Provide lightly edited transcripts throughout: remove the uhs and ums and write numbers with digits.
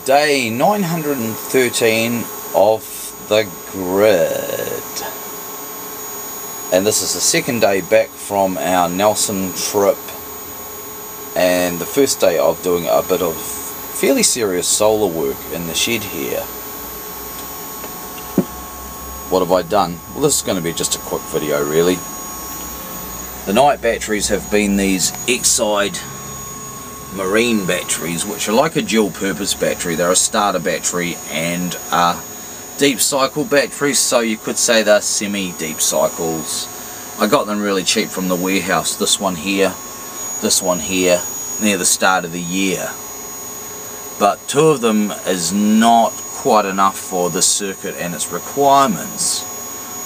Day 913 of the grid, and this is the second day back from our Nelson trip, and the first day of doing a bit of fairly serious solar work in the shed here. What have I done? Well, this is going to be just a quick video really. The night batteries have been these Exide Marine Batteries, which are like a dual purpose battery. They're a starter battery and a deep cycle battery, so you could say they're semi deep cycles. I got them really cheap from the warehouse. This one here near the start of the year, but two of them is not quite enough for the circuit and its requirements.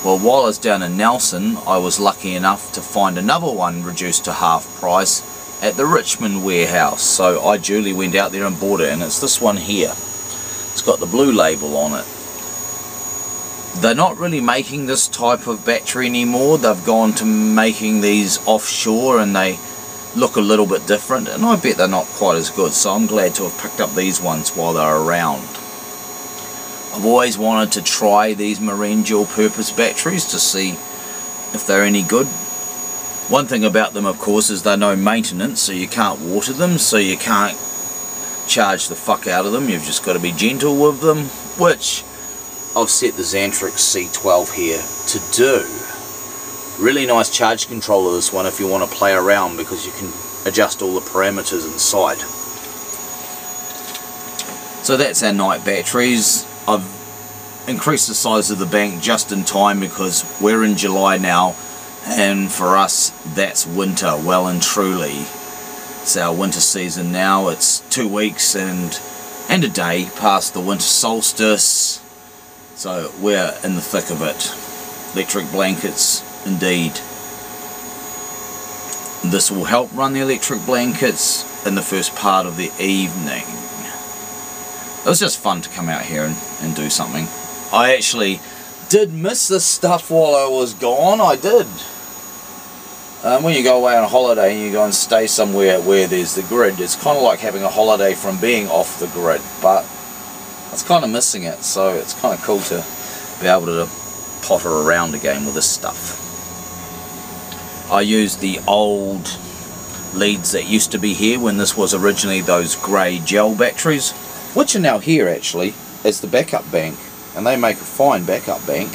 Well, while I was down in Nelson, I was lucky enough to find another one reduced to half price at the Richmond warehouse, so I duly went out there and bought it, and it's this one here. It's got the blue label on it. They're not really making this type of battery anymore. They've gone to making these offshore, and they look a little bit different, and I bet they're not quite as good, so I'm glad to have picked up these ones while they're around. I've always wanted to try these marine dual purpose batteries to see if they're any good. One thing about them, of course, is they're no maintenance, so you can't water them, so you can't charge the fuck out of them. You've just got to be gentle with them, which I've set the Xantrix C12 here to do. Really nice charge controller, this one, if you want to play around, because you can adjust all the parameters inside. So that's our night batteries. I've increased the size of the bank just in time because we're in July now, and for us that's winter well and truly. It's our winter season now. It's 2 weeks and a day past the winter solstice, so we're in the thick of it. Electric blankets indeed. This will help run the electric blankets in the first part of the evening. It was just fun to come out here and do something. I actually did miss this stuff while I was gone. I did. When you go away on a holiday and you go and stay somewhere where there's the grid, it's kind of like having a holiday from being off the grid, but I was kind of missing it, so it's kind of cool to be able to potter around again with this stuff. I used the old leads that used to be here when this was originally those grey gel batteries, which are now here actually as the backup bank, and they make a fine backup bank.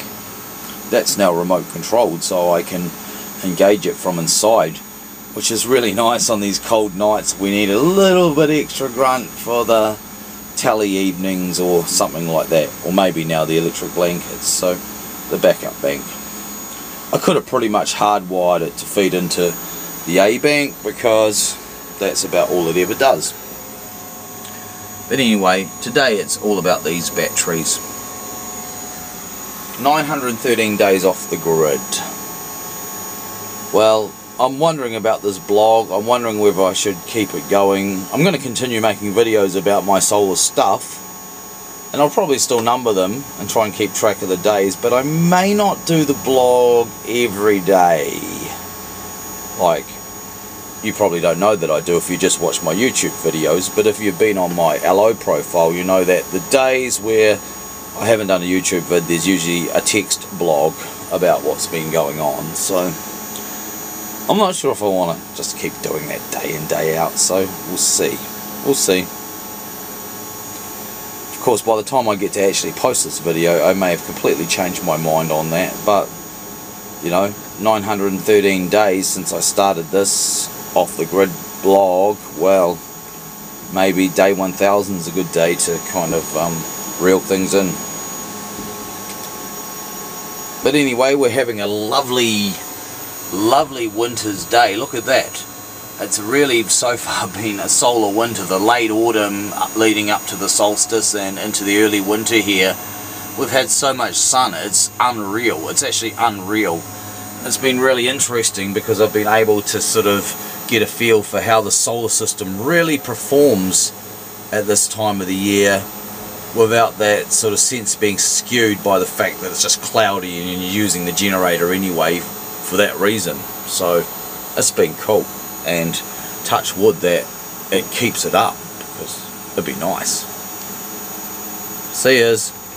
That's now remote controlled, so I can engage it from inside, which is really nice on these cold nights. We need a little bit extra grunt for the tally evenings or something like that, or maybe now the electric blankets. So the backup bank, I could have pretty much hardwired it to feed into the A bank, because that's about all it ever does. But anyway, today it's all about these batteries. 913 days off the grid. Well, I'm wondering about this blog. I'm wondering whether I should keep it going. I'm going to continue making videos about my solar stuff, and I'll probably still number them and try and keep track of the days, but I may not do the blog every day. Like, you probably don't know that I do if you just watch my YouTube videos, but if you've been on my LO profile, you know that the days where I haven't done a YouTube vid, there's usually a text blog about what's been going on. So I'm not sure if I want to just keep doing that day in day out, so we'll see. We'll see. Of course, by the time I get to actually post this video, I may have completely changed my mind on that, but you know, 913 days since I started this off the grid blog, well, maybe day 1000 is a good day to kind of reel things in. But anyway, we're having a lovely winter's day. Look at that. It's really so far been a solar winter. The late autumn leading up to the solstice and into the early winter here, we've had so much sun, it's unreal. It's actually unreal. It's been really interesting because I've been able to sort of get a feel for how the solar system really performs at this time of the year, without that sort of sense being skewed by the fact that it's just cloudy and you're using the generator anyway for that reason. So it's been cool, and touch wood that it keeps it up, because it'd be nice. See yous.